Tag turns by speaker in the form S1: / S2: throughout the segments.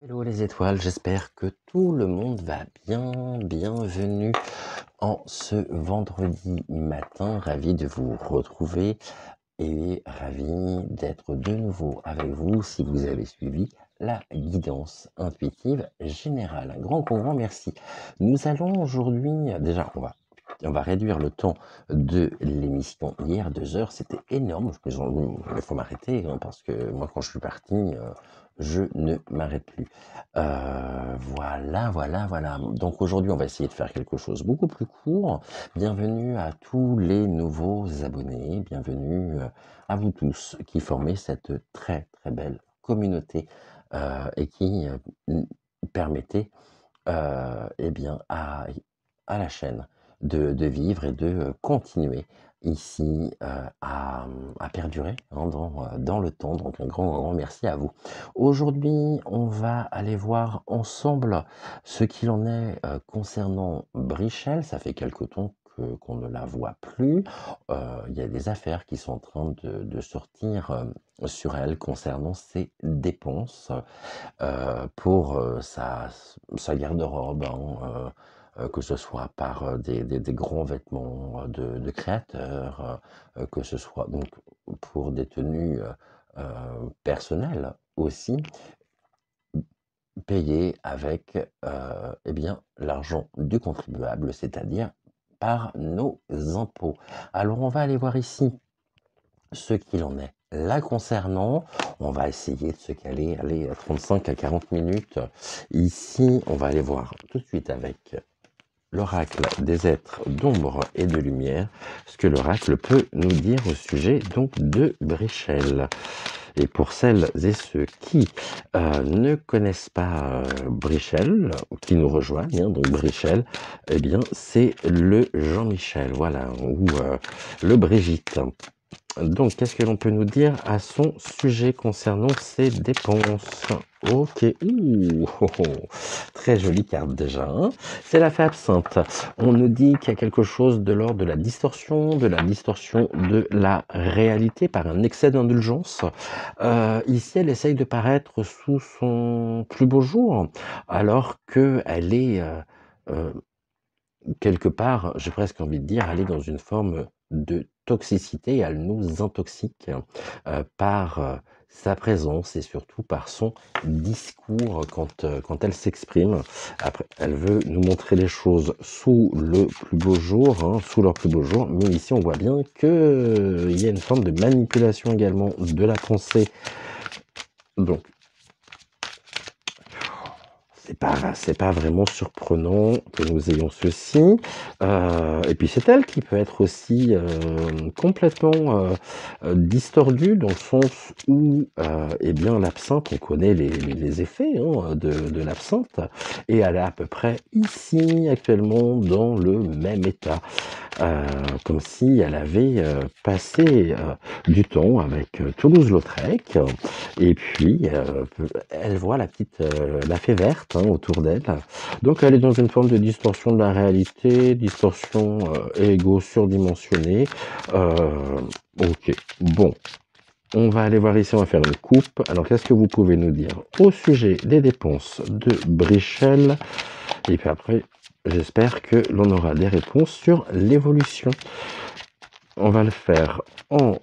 S1: Hello les étoiles, j'espère que tout le monde va bien. Bienvenue en ce vendredi matin, ravi de vous retrouver et ravi d'être de nouveau avec vous si vous avez suivi la guidance intuitive générale. Un grand merci. Nous allons aujourd'hui, déjà on va réduire le temps de l'émission. Hier, 2 heures, c'était énorme. Il faut m'arrêter hein, parce que moi, quand je suis parti, je ne m'arrête plus. Voilà. Donc aujourd'hui, on va essayer de faire quelque chose beaucoup plus court. Bienvenue à tous les nouveaux abonnés. Bienvenue à vous tous qui formez cette très belle communauté et qui permettez eh bien à la chaîne de vivre et de continuer ici à perdurer hein, dans le temps. Donc un grand merci à vous. Aujourd'hui, on va aller voir ensemble ce qu'il en est concernant Brichel. Ça fait quelque temps qu'on ne la voit plus. Il y a des affaires qui sont en train de sortir sur elle concernant ses dépenses pour sa garde-robe, hein, que ce soit par des grands vêtements de créateurs, que ce soit donc pour des tenues personnelles aussi, payées avec eh bien, l'argent du contribuable, c'est-à-dire par nos impôts. Alors on va aller voir ici ce qu'il en est là concernant. On va essayer de se caler, aller à 35 à 40 minutes. Ici, on va aller voir tout de suite avec l'oracle des êtres d'ombre et de lumière, ce que l'oracle peut nous dire au sujet donc de Brichel. Et pour celles et ceux qui ne connaissent pas Brichel, qui nous rejoignent, hein, donc Brichel, eh bien c'est le Jean-Michel, voilà, ou le Brigitte. Donc, qu'est-ce que l'on peut nous dire à son sujet concernant ses dépenses? Ok, très jolie carte déjà. Hein, c'est la fée absinthe. On nous dit qu'il y a quelque chose de l'ordre de la distorsion de la réalité par un excès d'indulgence. Ici, elle essaye de paraître sous son plus beau jour, alors qu'elle est quelque part, j'ai presque envie de dire, elle est dans une forme de toxicité, elle nous intoxique par sa présence et surtout par son discours quand elle s'exprime. Après, elle veut nous montrer les choses sous le plus beau jour, hein, sous leur plus beau jour, mais ici on voit bien qu'il y a une forme de manipulation également de la pensée. Donc, c'est pas vraiment surprenant que nous ayons ceci. Et puis c'est elle qui peut être aussi complètement distordue dans le sens où, eh bien, l'absinthe, on connaît les effets hein, de l'absinthe, et elle est à peu près ici actuellement dans le même état. Comme si elle avait passé du temps avec Toulouse-Lautrec, et puis elle voit la fée verte hein, autour d'elle. Donc elle est dans une forme de distorsion de la réalité, distorsion égo surdimensionnée. Ok, bon. On va aller voir ici, on va faire une coupe. Alors qu'est-ce que vous pouvez nous dire au sujet des dépenses de Brichel? Et puis après, j'espère que l'on aura des réponses sur l'évolution. On va le faire en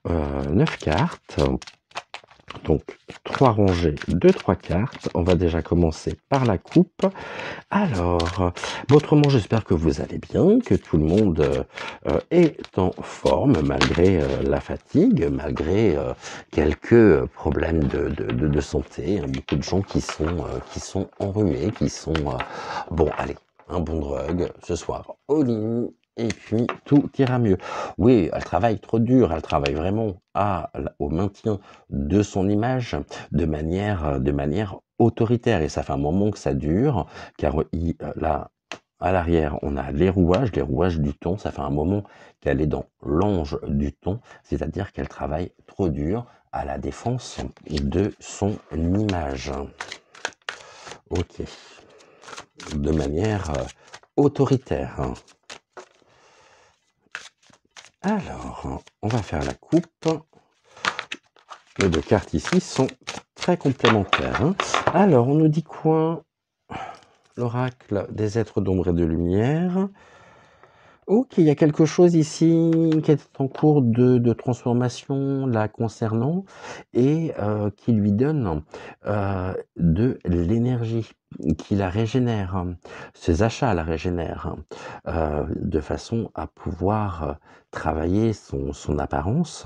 S1: 9 cartes. Donc 3 rangées de 3 cartes. On va déjà commencer par la coupe. Alors, autrement, j'espère que vous allez bien, que tout le monde est en forme malgré la fatigue, malgré quelques problèmes de santé. Hein, beaucoup de gens qui sont enrhumés, qui sont... bon, allez, un bon drug ce soir au lit. Et puis tout ira mieux. Oui, elle travaille trop dur, elle travaille vraiment au maintien de son image de manière autoritaire. Et ça fait un moment que ça dure, car là, à l'arrière, on a les rouages du temps. Ça fait un moment qu'elle est dans l'ange du temps, c'est-à-dire qu'elle travaille trop dur à la défense de son image. Ok. de manière autoritaire, hein. Alors, on va faire la coupe. Les deux cartes ici sont très complémentaires, hein. Alors, on nous dit quoi? L'oracle des êtres d'ombre et de lumière. Ok, il y a quelque chose ici qui est en cours de transformation la concernant et qui lui donne de l'énergie, qui la régénère, ses achats la régénèrent, de façon à pouvoir travailler son apparence,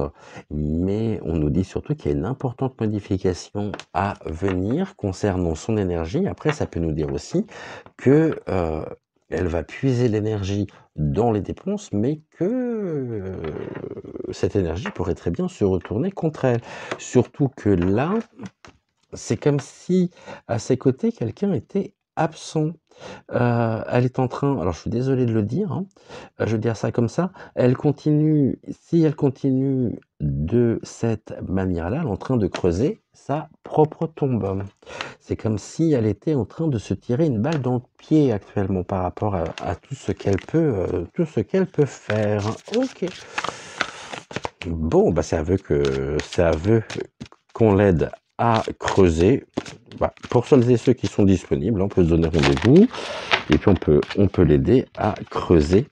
S1: mais on nous dit surtout qu'il y a une importante modification à venir concernant son énergie. Après, ça peut nous dire aussi que elle va puiser l'énergie dans les dépenses, mais que cette énergie pourrait très bien se retourner contre elle. Surtout que là, c'est comme si à ses côtés, quelqu'un était absent. Elle est en train, alors je suis désolé de le dire, hein, je veux dire ça comme ça, elle continue, si elle continue de cette manière-là, elle est en train de creuser sa propre tombe. C'est comme si elle était en train de se tirer une balle dans le pied actuellement par rapport à tout ce qu'elle peut faire. Ok. Bon, bah ça veut qu'on l'aide à creuser. Bah, pour celles et ceux qui sont disponibles, on peut se donner rendez-vous et puis on peut l'aider à creuser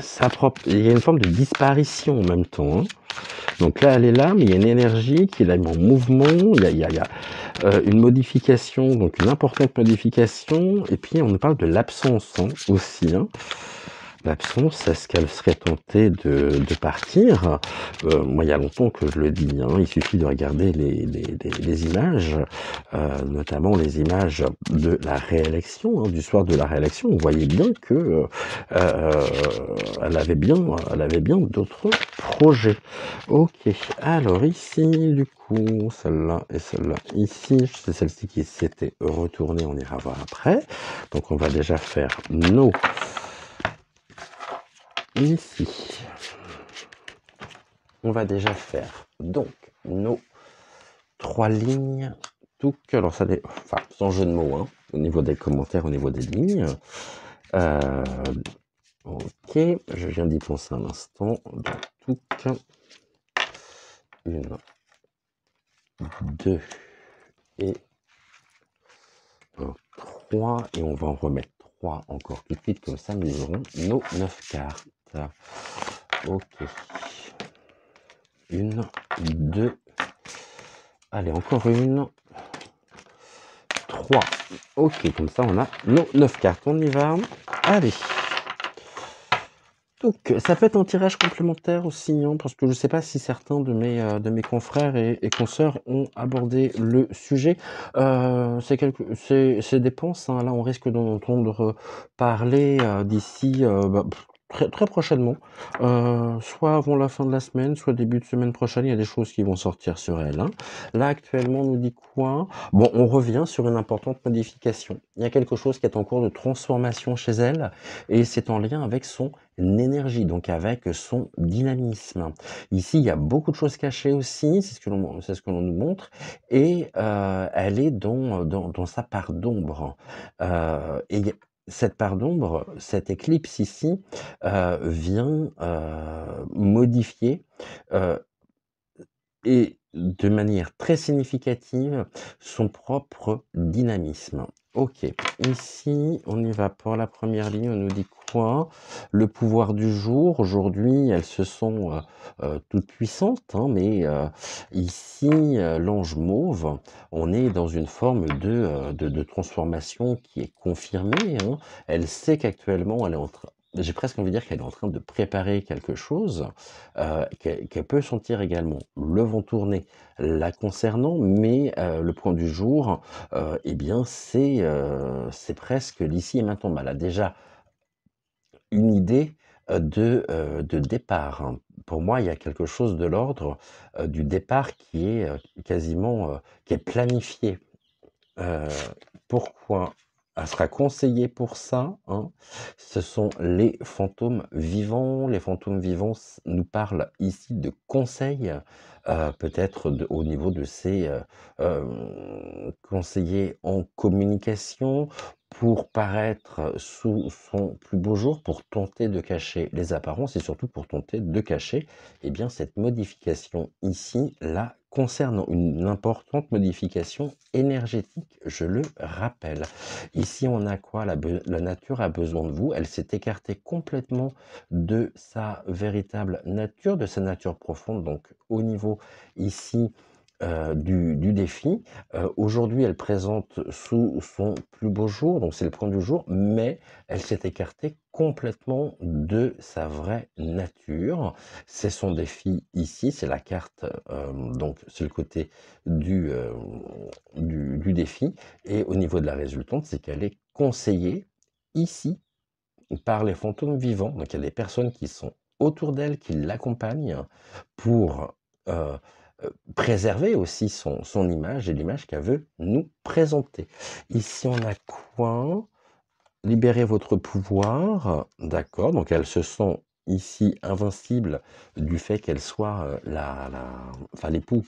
S1: sa propre. Il y a une forme de disparition en même temps, hein. Donc là, elle est là, mais il y a une énergie qui est là en mouvement. Il y a une modification, donc une importante modification. Et puis on nous parle de l'absence, hein, aussi, hein. L'absence, est-ce qu'elle serait tentée de partir? Moi, il y a longtemps que je le dis, hein, il suffit de regarder les images, notamment les images de la réélection, hein, du soir de la réélection. On voyait bien que elle avait bien d'autres projets. Ok, alors ici, du coup, celle-là et celle-là ici, c'est celle-ci qui s'était retournée, on ira voir après. Donc on va déjà faire nos... Ici, on va déjà faire donc nos 3 lignes. Tout que, alors ça, enfin, sans jeu de mots, hein, au niveau des commentaires, au niveau des lignes. Ok, je viens d'y penser un instant. Donc, tout 1, 2 et 3. Et on va en remettre 3 encore tout de suite, comme ça nous aurons nos 9 cartes. Ok. 1, 2. Allez, encore 1. 3. Ok, comme ça on a nos 9 cartes. On y va. Allez. Donc, ça peut être un tirage complémentaire aussi, hein, parce que je ne sais pas si certains de mes confrères et consoeurs ont abordé le sujet. C'est dépenses, hein, là on risque d'en entendre parler d'ici très, très prochainement. Soit avant la fin de la semaine, soit début de semaine prochaine, il y a des choses qui vont sortir sur elle, hein. Là actuellement on nous dit quoi? Bon, on revient sur une importante modification. Il y a quelque chose qui est en cours de transformation chez elle, et c'est en lien avec son énergie, donc avec son dynamisme. Ici, il y a beaucoup de choses cachées aussi, c'est ce que l'on nous montre, et elle est dans sa part d'ombre. Et cette part d'ombre, cette éclipse ici, vient modifier et de manière très significative son propre dynamisme. Ok, ici on y va pour la première ligne, on nous dit quoi? Le pouvoir du jour, aujourd'hui elles se sont toutes puissantes, hein, mais ici l'ange mauve, on est dans une forme de transformation qui est confirmée, hein. Elle sait qu'actuellement elle est en train... J'ai presque envie de dire qu'elle est en train de préparer quelque chose, qu'elle peut sentir également le vent tourner la concernant, mais le point du jour, eh bien c'est presque l'ici et maintenant. Elle a déjà une idée de départ, hein. Pour moi, il y a quelque chose de l'ordre du départ qui est quasiment qui est planifié. Heu, Pourquoi? Elle sera conseillée pour ça, hein. Ce sont les fantômes vivants. Les fantômes vivants nous parlent ici de conseils, peut-être au niveau de ces conseillers en communication. pour paraître sous son plus beau jour, pour tenter de cacher les apparences et surtout pour tenter de cacher, eh bien, cette modification ici la concernant. Une importante modification énergétique, je le rappelle. Ici, on a quoi? La nature a besoin de vous. Elle s'est écartée complètement de sa véritable nature, de sa nature profonde. Donc, au niveau ici du défi, aujourd'hui, elle présente sous son plus beau jour, donc c'est le point du jour, mais elle s'est écartée complètement de sa vraie nature. C'est son défi ici, c'est la carte, donc c'est le côté du défi. Et au niveau de la résultante, c'est qu'elle est conseillée ici par les fantômes vivants. Donc il y a des personnes qui sont autour d'elle, qui l'accompagnent pour préserver aussi son image et l'image qu'elle veut nous présenter. Ici, on a quoi? Libérez votre pouvoir, d'accord, donc elle se sent ici invincible du fait qu'elle soit enfin l'époux,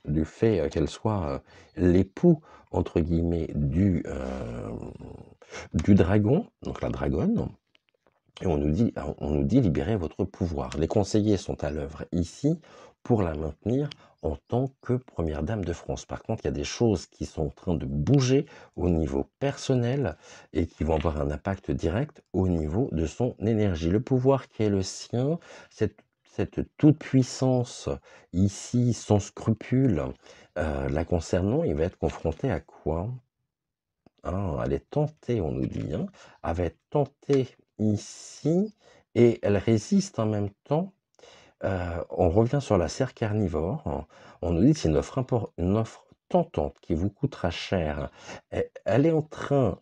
S1: du fait qu'elle soit l'époux, entre guillemets, du dragon, donc la dragonne. Et on nous dit libérez votre pouvoir. Les conseillers sont à l'œuvre ici pour la maintenir en tant que première dame de France. Par contre, il y a des choses qui sont en train de bouger au niveau personnel et qui vont avoir un impact direct au niveau de son énergie. Le pouvoir qui est le sien, cette toute-puissance ici, sans scrupule, la concernant, il va être confronté à quoi? Hein, elle est tentée, on nous dit, hein, elle va être tentée ici et elle résiste en même temps. On revient sur la serre carnivore. On nous dit que c'est une offre tentante qui vous coûtera cher. Elle est en train,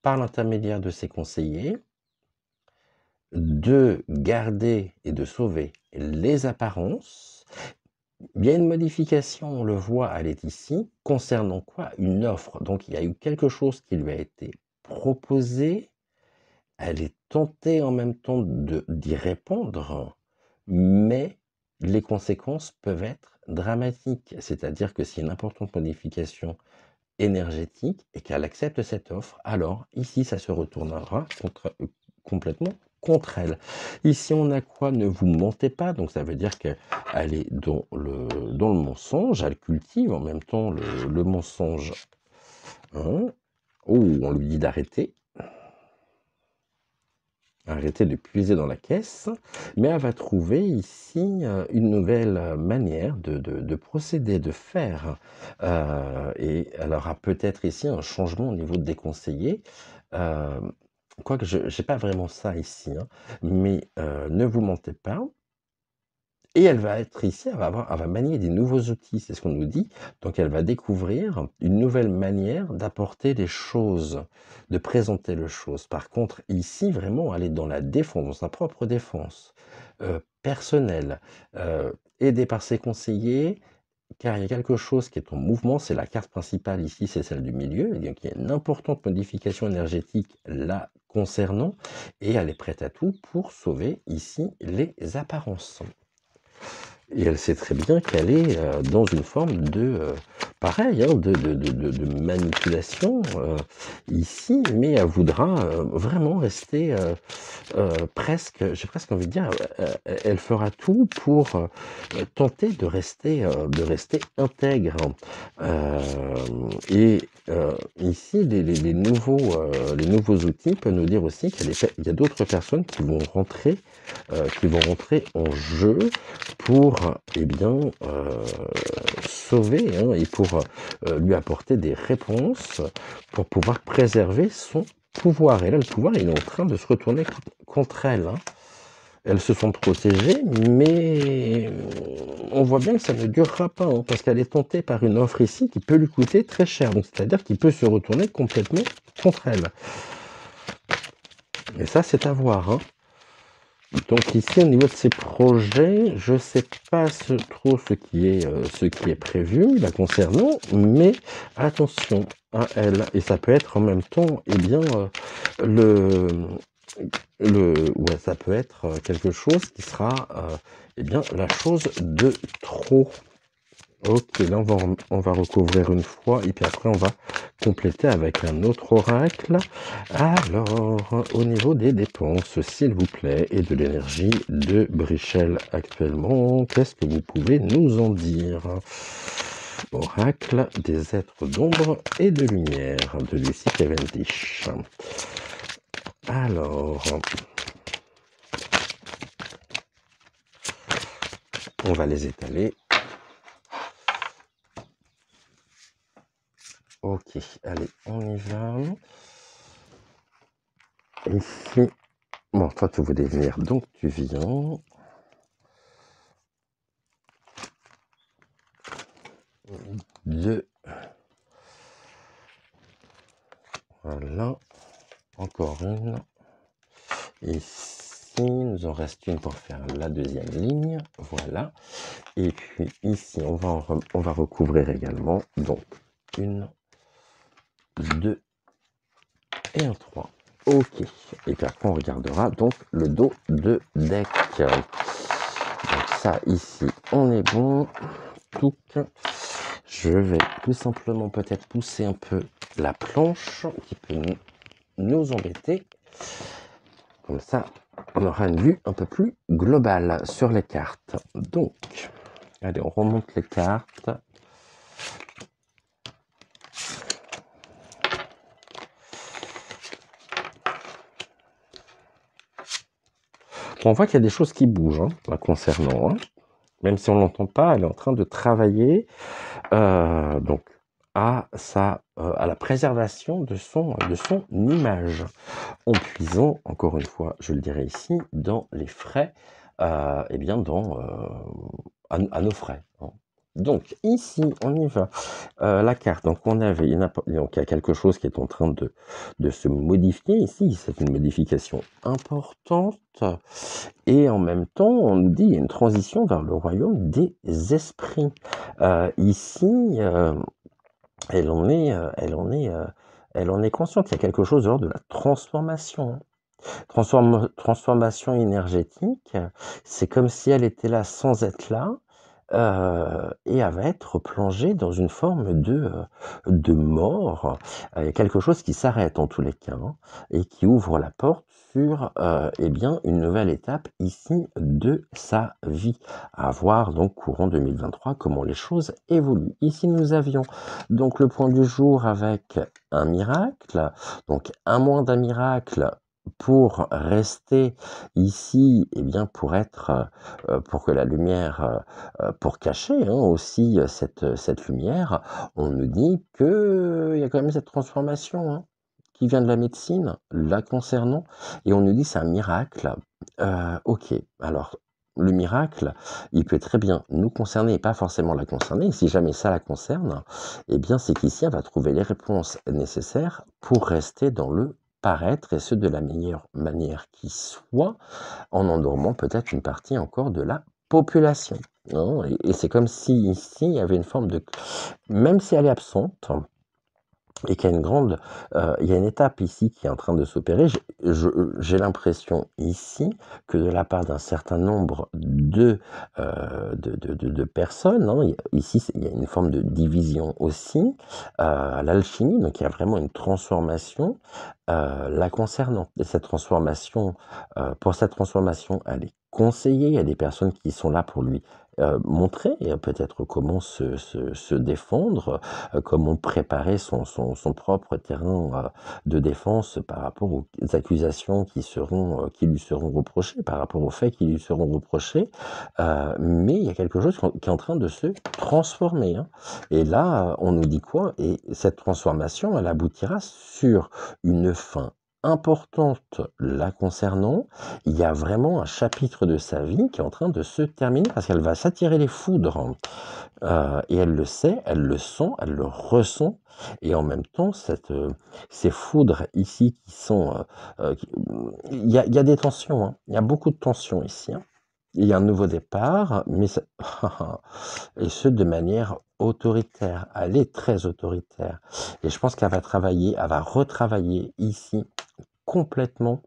S1: par l'intermédiaire de ses conseillers, de garder et de sauver les apparences. Il y a une modification, on le voit, elle est ici, concernant quoi? Une offre. Donc il y a eu quelque chose qui lui a été proposé, elle est tentée en même temps d'y répondre, mais les conséquences peuvent être dramatiques. C'est-à-dire que s'il y a une importante modification énergétique et qu'elle accepte cette offre, alors ici ça se retournera complètement contre elle. Ici on a quoi? Ne vous mentez pas, donc ça veut dire qu'elle est dans le mensonge, elle cultive en même temps le mensonge. Hein. Oh, on lui dit d'arrêter. Arrêter de puiser dans la caisse, mais elle va trouver ici une nouvelle manière de procéder, de faire. Et elle aura peut-être ici un changement au niveau des conseillers. Quoique je n'ai pas vraiment ça ici, hein, mais ne vous mentez pas. Et elle va être ici, elle va manier des nouveaux outils, c'est ce qu'on nous dit. Donc elle va découvrir une nouvelle manière d'apporter les choses, de présenter les choses. Par contre, ici, vraiment, elle est dans la défense, dans sa propre défense personnelle, aidée par ses conseillers, car il y a quelque chose qui est en mouvement, c'est la carte principale ici, c'est celle du milieu, et donc il y a une importante modification énergétique là concernant, et elle est prête à tout pour sauver ici les apparences. Et elle sait très bien qu'elle est dans une forme de, pareil, hein, de manipulation ici, mais elle voudra vraiment rester presque, j'ai presque envie de dire, elle fera tout pour tenter de rester intègre. Et ici, les nouveaux outils peuvent nous dire aussi qu'il y a d'autres personnes qui vont rentrer en jeu pour eh bien, sauver hein, et pour lui apporter des réponses pour pouvoir préserver son pouvoir. Et là, le pouvoir, il est en train de se retourner contre elle. Hein. Elles se sont protégées, mais on voit bien que ça ne durera pas, hein, parce qu'elle est tentée par une offre ici qui peut lui coûter très cher. Donc, c'est-à-dire qu'il peut se retourner complètement contre elle. Et ça, c'est à voir. Hein. Donc ici, au niveau de ces projets, je ne sais pas trop ce qui est prévu la concernant, mais attention à elle. Et ça peut être en même temps, eh bien, ouais, ça peut être quelque chose qui sera, eh bien, la chose de trop. Ok, là on va recouvrir une fois et puis après on va compléter avec un autre oracle. Alors, au niveau des dépenses, s'il vous plaît, et de l'énergie de Brichel actuellement, qu'est-ce que vous pouvez nous en dire? Oracle des êtres d'ombre et de lumière de Lucie Cavendish. Alors, on va les étaler. Ok, allez, on y va. Ici, bon, toi tu voulais venir, donc tu viens. Deux. Voilà. Encore une. Ici, il nous en reste une pour faire la deuxième ligne. Voilà. Et puis ici, on va recouvrir également. Donc, une, deux et un 3. Ok. Et puis après, on regardera donc le dos de deck. Donc ça, ici, on est bon. Tout. Je vais tout simplement peut-être pousser un peu la planche qui peut nous embêter. Comme ça, on aura une vue un peu plus globale sur les cartes. Donc, allez, on remonte les cartes. Bon, on voit qu'il y a des choses qui bougent la concernant. Même si on ne l'entend pas, elle est en train de travailler donc à la préservation de son image, en puisant, encore une fois, je le dirais ici, dans les frais, et bien à nos frais. Donc ici, on y va. La carte, donc on avait donc il y a quelque chose qui est en train de se modifier ici. C'est une modification importante. Et en même temps, on nous dit qu'il y a une transition vers le royaume des esprits. Ici, elle en est consciente. Il y a quelque chose de l'ordre de la transformation. Transformation énergétique, c'est comme si elle était là sans être là, et elle va être plongée dans une forme de mort. Il y a quelque chose qui s'arrête en tous les cas, et qui ouvre la porte sur eh bien, une nouvelle étape ici de sa vie. À voir donc courant 2023 comment les choses évoluent. Ici nous avions donc le point du jour avec un miracle, donc un moins d'un miracle pour rester ici, eh bien pour être, pour que la lumière, pour cacher aussi cette lumière, on nous dit qu'il y a quand même cette transformation qui vient de la médecine, la concernant, et on nous dit c'est un miracle. Ok, alors le miracle, il peut très bien nous concerner et pas forcément la concerner. Et si jamais ça la concerne, eh bien c'est qu'ici, elle va trouver les réponses nécessaires pour rester dans le paraître, et ce de la meilleure manière qui soit, en endormant peut-être une partie encore de la population. Et c'est comme si ici, il y avait une forme de... Même si elle est absente, et qu'il y a il y a une étape ici qui est en train de s'opérer. J'ai l'impression ici que de la part d'un certain nombre de personnes, ici il y a une forme de division aussi, à l'alchimie, donc il y a vraiment une transformation la concernant. Et cette transformation, pour cette transformation, elle est conseillée. Il y a des personnes qui sont là pour lui montrer peut-être comment se défendre, comment préparer son propre terrain de défense par rapport aux accusations qui lui seront reprochées, par rapport aux faits qui lui seront reprochés. Mais il y a quelque chose qui est en train de se transformer. Et là, on nous dit quoi? Et cette transformation, elle aboutira sur une fin importante la concernant. Il y a vraiment un chapitre de sa vie qui est en train de se terminer parce qu'elle va s'attirer les foudres. Et elle le sait, elle le sent, elle le ressent. Et en même temps, ces foudres ici qui sont... il y a des tensions, il y a beaucoup de tensions ici. Il y a un nouveau départ, mais et ce de manière autoritaire. Elle est très autoritaire. Et je pense qu'elle va travailler, elle va retravailler ici complètement.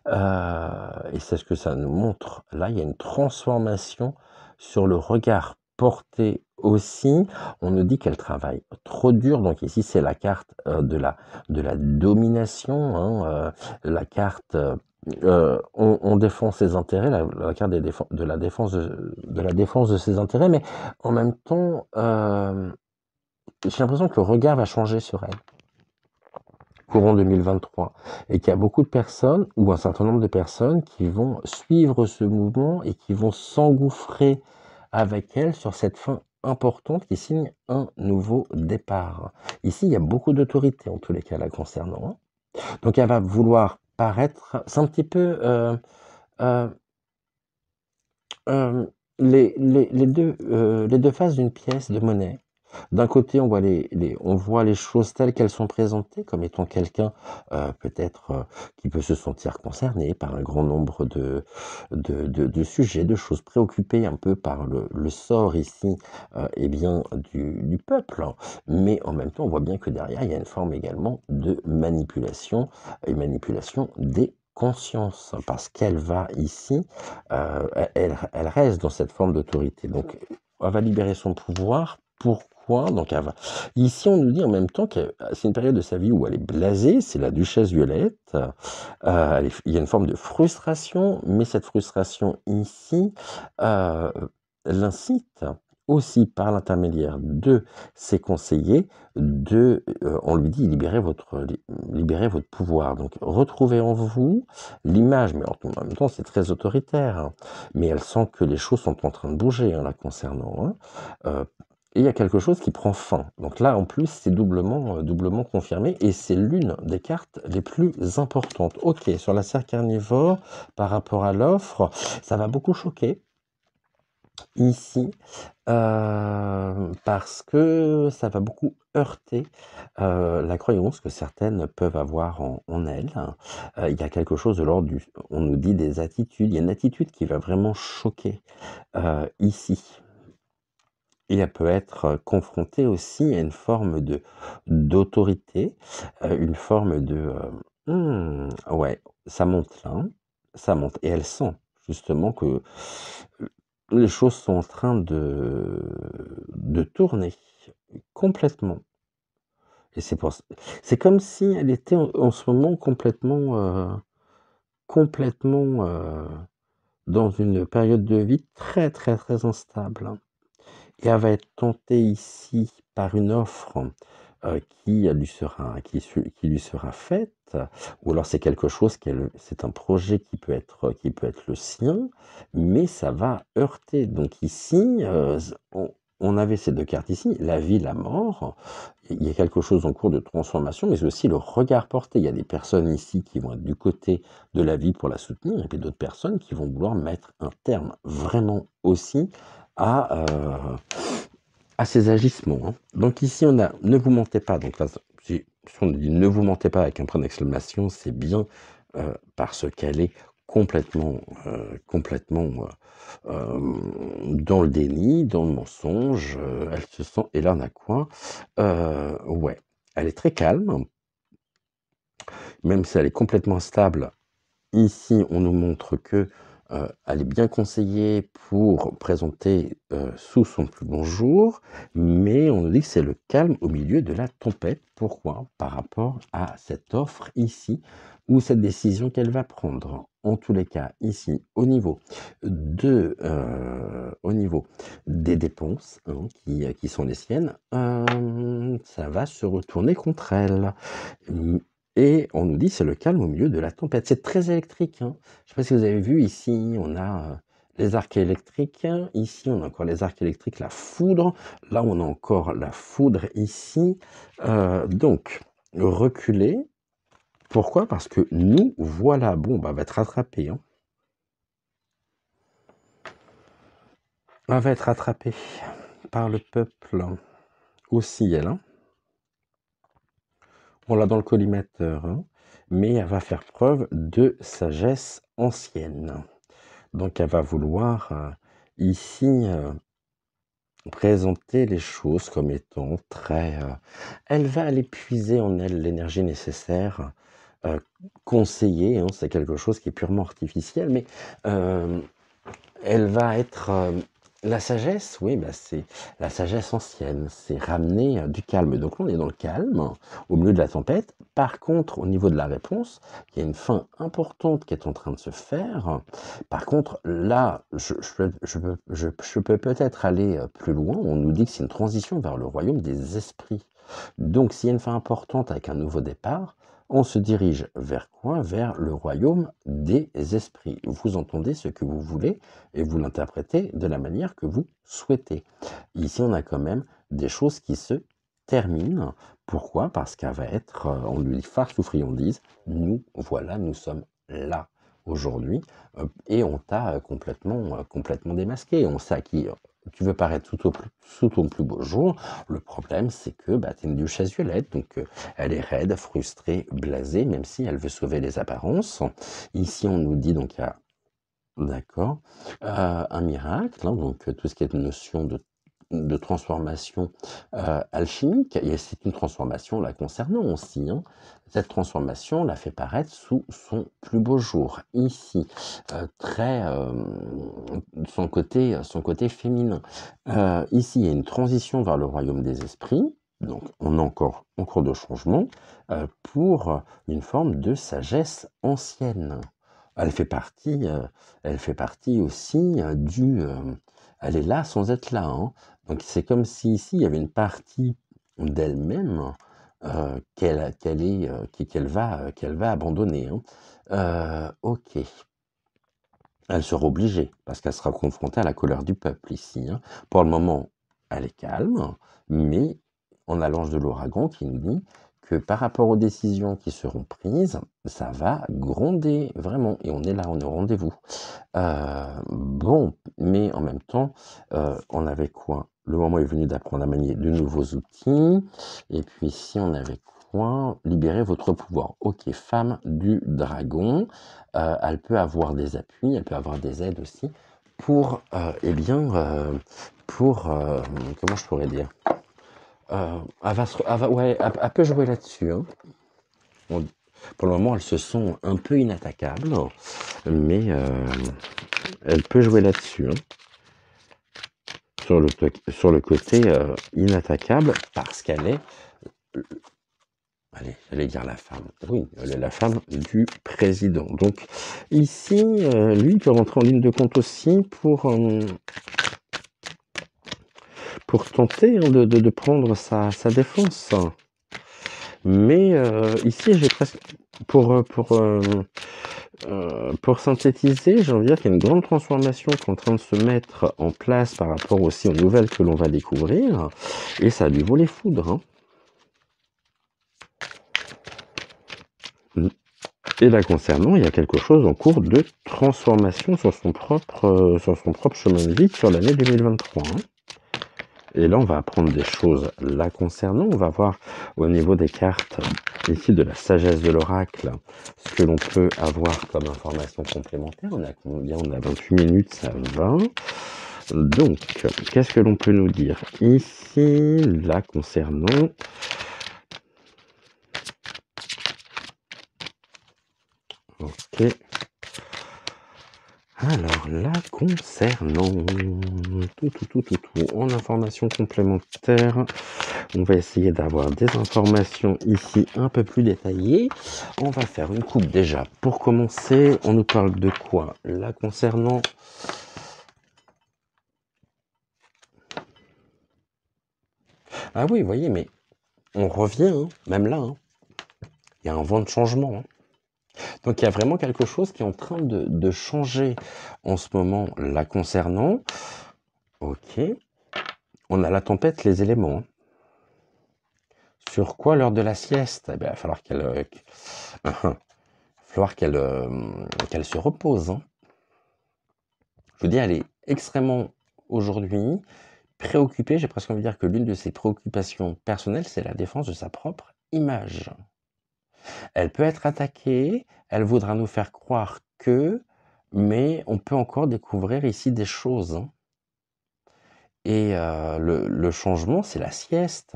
S1: Et c'est ce que ça nous montre. Là, il y a une transformation sur le regard porter aussi. On nous dit qu'elle travaille trop dur, donc ici c'est la carte de la domination, hein, la carte on défend ses intérêts, la carte de la défense de la défense de ses intérêts, mais en même temps, j'ai l'impression que le regard va changer sur elle courant 2023 et qu'il y a beaucoup de personnes ou un certain nombre de personnes qui vont suivre ce mouvement et qui vont s'engouffrer avec elle sur cette fin importante qui signe un nouveau départ. Ici, il y a beaucoup d'autorité en tous les cas la concernant, hein. Donc elle va vouloir paraître, c'est un petit peu euh, les deux faces d'une pièce de monnaie. D'un côté, on voit les choses telles qu'elles sont présentées, comme étant quelqu'un peut-être qui peut se sentir concerné par un grand nombre de sujets, de choses préoccupées un peu par le sort ici eh bien, du peuple. Mais en même temps, on voit bien que derrière, il y a une forme également de manipulation, et manipulation des consciences, parce qu'elle va ici elle reste dans cette forme d'autorité. Donc, elle va libérer son pouvoir. Pourquoi? Donc, ici, on nous dit en même temps que c'est une période de sa vie où elle est blasée, c'est la duchesse Violette. Il y a une forme de frustration, mais cette frustration ici l'incite aussi par l'intermédiaire de ses conseillers on lui dit libérez votre pouvoir. Donc, retrouvez en vous l'image, mais en même temps, c'est très autoritaire, hein. Mais elle sent que les choses sont en train de bouger, hein, la concernant, hein. Et il y a quelque chose qui prend fin. Donc là, en plus, c'est doublement confirmé, et c'est l'une des cartes les plus importantes. Ok, sur la serre carnivore, par rapport à l'offre, ça va beaucoup choquer ici, parce que ça va beaucoup heurter la croyance que certaines peuvent avoir en elles. Il y a quelque chose de l'ordre on nous dit des attitudes, il y a une attitude qui va vraiment choquer ici. Et elle peut être confrontée aussi à une forme d'autorité, une forme ouais, ça monte là, hein, ça monte. Et elle sent justement que les choses sont en train de tourner complètement. Et c'est comme si elle était en ce moment complètement dans une période de vie très très très instable, hein. Et elle va être tentée ici par une offre qui lui sera faite, ou alors c'est quelque chose c'est un projet qui peut être le sien, mais ça va heurter. Donc ici, on avait ces deux cartes ici, la vie, la mort. Il y a quelque chose en cours de transformation, mais aussi le regard porté. Il y a des personnes ici qui vont être du côté de la vie pour la soutenir, et puis d'autres personnes qui vont vouloir mettre un terme vraiment aussi à, ces agissements, hein. Donc ici, on a ne vous mentez pas. Donc là, si on dit ne vous mentez pas avec un point d'exclamation, c'est bien parce qu'elle est complètement dans le déni, dans le mensonge. Elle se sent. Et là, on a quoi? Ouais, elle est très calme, même si elle est complètement stable. Ici, on nous montre que elle est bien conseillée pour présenter sous son plus bon jour, mais on nous dit que c'est le calme au milieu de la tempête. Pourquoi? Par rapport à cette offre ici, ou cette décision qu'elle va prendre. En tous les cas, ici, au niveau des dépenses, hein, qui sont les siennes, ça va se retourner contre elle. Et on nous dit c'est le calme au milieu de la tempête. C'est très électrique, hein. Je ne sais pas si vous avez vu ici, on a les arcs électriques. Ici, on a encore les arcs électriques, la foudre. Là, on a encore la foudre ici. Donc, reculer. Pourquoi? Parce que nous, voilà, bon, bah, elle va être rattrapée, hein. Elle va être rattrapée par le peuple aussi, elle, hein. On l'a dans le collimateur, hein, mais elle va faire preuve de sagesse ancienne. Donc elle va vouloir ici présenter les choses comme étant très... elle va aller puiser en elle l'énergie nécessaire, conseiller, hein, c'est quelque chose qui est purement artificiel, mais elle va être La sagesse, oui, bah, c'est la sagesse ancienne, c'est ramener du calme. Donc là, on est dans le calme, au milieu de la tempête. Par contre, au niveau de la réponse, il y a une fin importante qui est en train de se faire. Par contre, là, je peux peut-être aller plus loin. On nous dit que c'est une transition vers le royaume des esprits. Donc, s'il y a une fin importante avec un nouveau départ, on se dirige vers quoi? Vers le royaume des esprits. Vous entendez ce que vous voulez et vous l'interprétez de la manière que vous souhaitez. Ici, on a quand même des choses qui se terminent. Pourquoi? Parce qu'elle va être, on lui dit farce ou friandise, nous, voilà, nous sommes là aujourd'hui, et on t'a complètement démasqué. On sait à qui tu veux paraître sous ton plus beau jour. Le problème, c'est que bah, tu es une duchesse violette, donc elle est raide, frustrée, blasée, même si elle veut sauver les apparences. Ici, on nous dit donc il y a d'accord. Un miracle, hein, donc tout ce qui est notion de transformation alchimique, et c'est une transformation la concernant aussi. Hein. Cette transformation la fait paraître sous son plus beau jour. Ici, très son côté féminin. Ici, il y a une transition vers le royaume des esprits. Donc, on est encore en cours de changement pour une forme de sagesse ancienne. Elle fait partie aussi elle est là sans être là. Hein. Donc c'est comme si ici il y avait une partie d'elle-même qu'elle va abandonner. Hein. Ok. Elle sera obligée parce qu'elle sera confrontée à la colère du peuple ici. Hein. Pour le moment, elle est calme, mais on a l'ange de l'ouragan qui nous dit que par rapport aux décisions qui seront prises, ça va gronder vraiment. Et on est là, on est au rendez-vous. Bon, mais en même temps, on avait quoi? Le moment est venu d'apprendre à manier de nouveaux outils. Et puis ici, on avait quoi? Libérer votre pouvoir. Ok, femme du dragon. Elle peut avoir des appuis, elle peut avoir des aides aussi pour, comment je pourrais dire? Elle peut jouer là-dessus. Hein. Pour le moment, elles se sent un peu inattaquables, mais elle peut jouer là-dessus. Hein. Sur le côté inattaquable, parce qu'elle est, allez, j'allais dire la femme. Oui, elle est la femme du président. Donc ici, lui, il peut rentrer en ligne de compte aussi pour tenter hein, de prendre sa défense. Mais ici, j'ai presque pour synthétiser, j'ai envie de dire qu'il y a une grande transformation qui est en train de se mettre en place par rapport aussi aux nouvelles que l'on va découvrir, et ça lui vaut les foudres. Hein. Et là concernant, il y a quelque chose en cours de transformation sur son propre chemin de vie sur l'année 2023. Hein. Et là, on va apprendre des choses là concernant. On va voir au niveau des cartes ici de la sagesse de l'oracle ce que l'on peut avoir comme information complémentaire. On a combien? On a 28 minutes, ça va. Donc, qu'est-ce que l'on peut nous dire ici, là concernant? Ok. Alors là, concernant en information complémentaire, on va essayer d'avoir des informations ici un peu plus détaillées. On va faire une coupe déjà. Pour commencer, on nous parle de quoi? Là, concernant... Ah oui, vous voyez, mais on revient, hein, même là. Hein. Il y a un vent de changement. Hein. Donc il y a vraiment quelque chose qui est en train de changer en ce moment là concernant. Ok. On a la tempête, les éléments. Hein. Sur quoi l'heure de la sieste? Eh bien, il va falloir qu'elle se repose. Hein. Je veux dire, elle est extrêmement aujourd'hui préoccupée. J'ai presque envie de dire que l'une de ses préoccupations personnelles, c'est la défense de sa propre image. Elle peut être attaquée, elle voudra nous faire croire que, mais on peut encore découvrir ici des choses. Hein. Et le changement, c'est la sieste.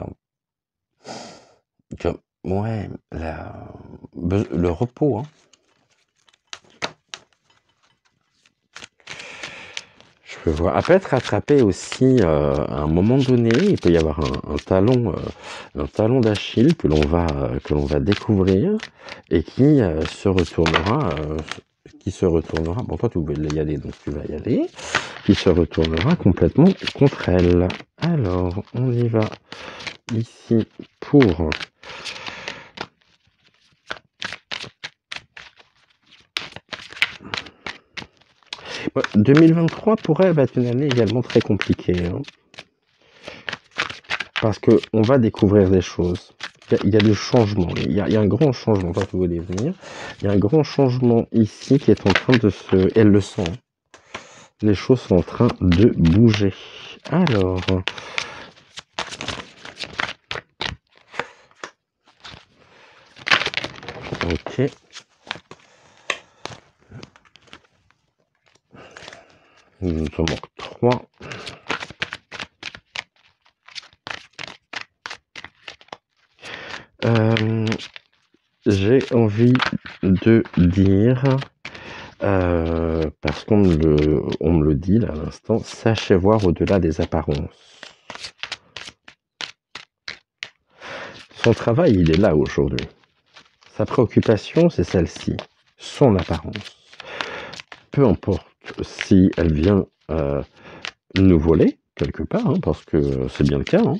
S1: Ouais, le repos. Hein. peux voir. Elle peut être attrapée aussi à un moment donné. Il peut y avoir un talon d'Achille que l'on va découvrir et qui se retournera. Bon, toi, tu voulais y aller, donc tu vas y aller. Qui se retournera complètement contre elle. Alors, on y va ici pour 2023 pour elle va être une année également très compliquée, hein, parce que on va découvrir des choses. Il y a du changement, il y a un grand changement, toi tu voulais venir. Il y a un grand changement ici qui est en train de se... Elle le sent. Hein. Les choses sont en train de bouger. Alors... Ok. Nous en manque 3. J'ai envie de dire, parce qu'on me le dit là à l'instant, sachez voir au-delà des apparences. Son travail, il est là aujourd'hui. Sa préoccupation, c'est celle-ci, son apparence. Peu importe si elle vient nous voler quelque part, hein, parce que c'est bien le cas. Hein.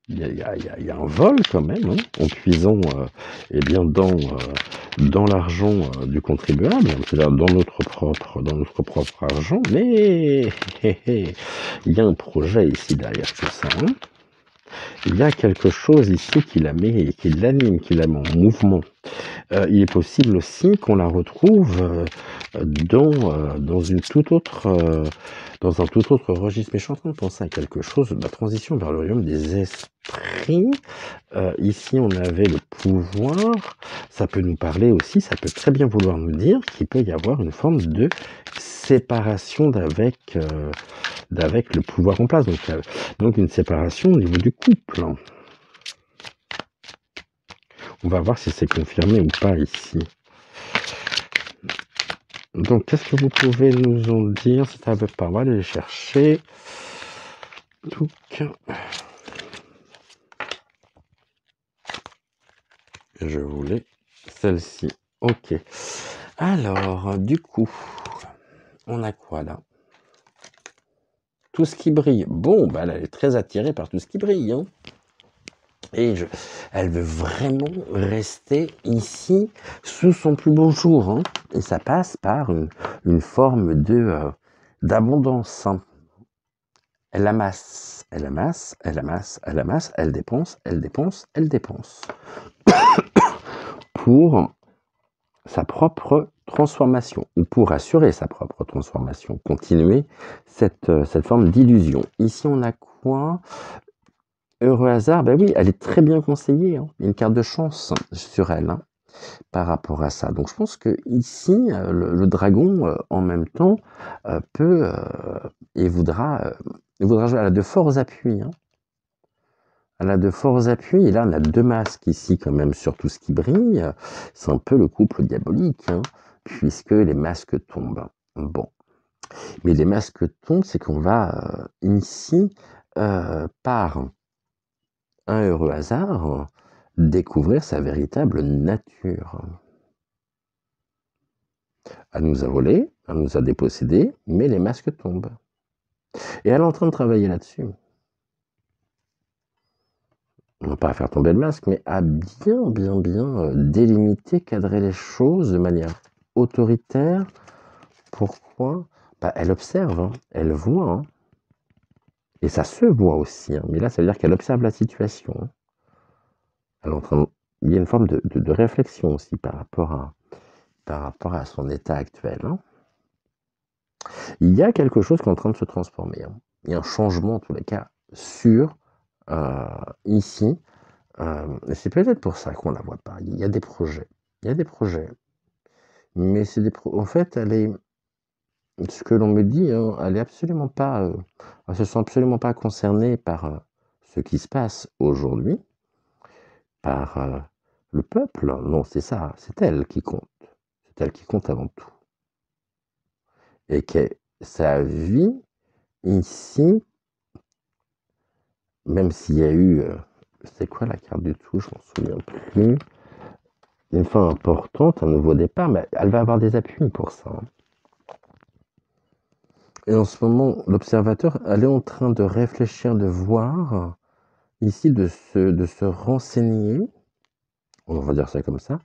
S1: Il y a un vol quand même, hein, en puisant eh bien dans l'argent du contribuable, c'est-à-dire dans notre propre argent, mais il y a un projet ici derrière tout ça. Hein. Il y a quelque chose ici qui la met, qui l'anime, qui la met en mouvement. Il est possible aussi qu'on la retrouve dans une toute autre, dans un tout autre registre. Mais je suis en train de penser à quelque chose, la transition vers le royaume des esprits. Ici, on avait le pouvoir. Ça peut nous parler aussi, ça peut très bien vouloir nous dire qu'il peut y avoir une forme de séparation d'avec le pouvoir en place. Donc une séparation au niveau du couple. On va voir si c'est confirmé ou pas ici. Donc, qu'est-ce que vous pouvez nous en dire? C'est un peu pas mal, aller les chercher. Donc, je voulais celle-ci. Ok. Alors, du coup, on a quoi là? Tout ce qui brille. Bon, bah, elle est très attirée par tout ce qui brille. Hein. Et elle veut vraiment rester ici sous son plus beau jour. Hein. Et ça passe par une forme d'abondance. Hein. Elle amasse, elle amasse, elle amasse, elle amasse, elle dépense, elle dépense, elle dépense. Pour sa propre transformation, ou pour assurer sa propre transformation, continuer cette forme d'illusion. Ici, on a quoi? Heureux hasard, ben oui, elle est très bien conseillée. Hein. Il y a une carte de chance sur elle hein, par rapport à ça. Donc je pense que ici, le dragon, en même temps, peut et voudra jouer. Elle a de forts appuis. Hein. Elle a de forts appuis. Et là, on a 2 masques ici quand même sur tout ce qui brille. C'est un peu le couple diabolique, hein, puisque les masques tombent. Bon. Mais les masques tombent, c'est qu'on va ici, par un heureux hasard, découvrir sa véritable nature. Elle nous a volé, elle nous a dépossédé, mais les masques tombent. Et elle est en train de travailler là-dessus. Non pas à faire tomber le masque, mais à bien délimiter, cadrer les choses de manière autoritaire. Pourquoi? Bah, elle observe, hein, elle voit, hein. Et ça se voit aussi. Hein. Mais là, ça veut dire qu'elle observe la situation. Hein. Elle est en train il y a une forme de réflexion aussi par rapport à son état actuel. Hein. Il y a quelque chose qui est en train de se transformer. Hein. Il y a un changement, en tous les cas, sur ici. Et c'est peut-être pour ça qu'on ne la voit pas. Il y a des projets. Il y a des projets. Mais c'est en fait, elle est... Ce que l'on me dit, hein, elle est absolument pas... elle se sent absolument pas concernée par ce qui se passe aujourd'hui, par le peuple. Non, c'est ça. C'est elle qui compte. C'est elle qui compte avant tout. Et que sa vie ici, même s'il y a eu, c'est quoi la carte du tout, je m'en souviens plus, une fin importante, un nouveau départ, mais elle va avoir des appuis pour ça. Et en ce moment, l'observateur, elle est en train de réfléchir, de voir, ici, de se renseigner, on va dire ça comme ça,